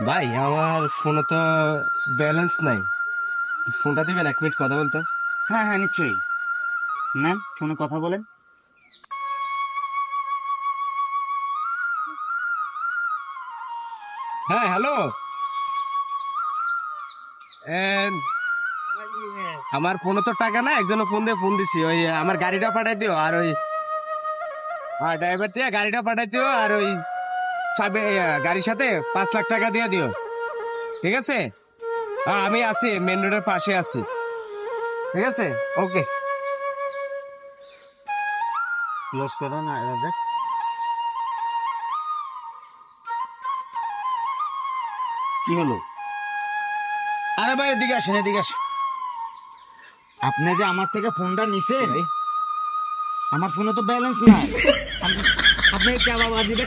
ভাই আমার ফোনে তো ব্যালেন্স নাই, ফোনটা দিবেন? 1 মিনিট কথা বলতো। হ্যাঁ হ্যাঁ, নিশ্চয়ই। নেন, ফোনে কথা বলেন। হ্যাঁ, হ্যালো। আমার ফোনে তো টাকা না, একজনে ফোন দিয়ে ফোন দিছি, ওই আমার গাড়িটা পাঠাই দিও, আর ওই ড্রাইভার দিয়ে গাড়িটা পাঠাই দিও, আর ওই চাবি গাড়ির সাথে 5 লাখ টাকা দিয়ে দিও, ঠিক আছে? আমি আছি, মেন রোডের পাশে আছি, ঠিক আছে? ওকে। ক্লোজ করো না রাজা। কি হলো? আরে ভাই এদিকে আসেন, এদিকে আসেন। আপনি যে আমার থেকে ফোনটা নিছেন, ভাই আমার ফোনে তো ব্যালেন্স নাই। আপনি চাঁদাবাজির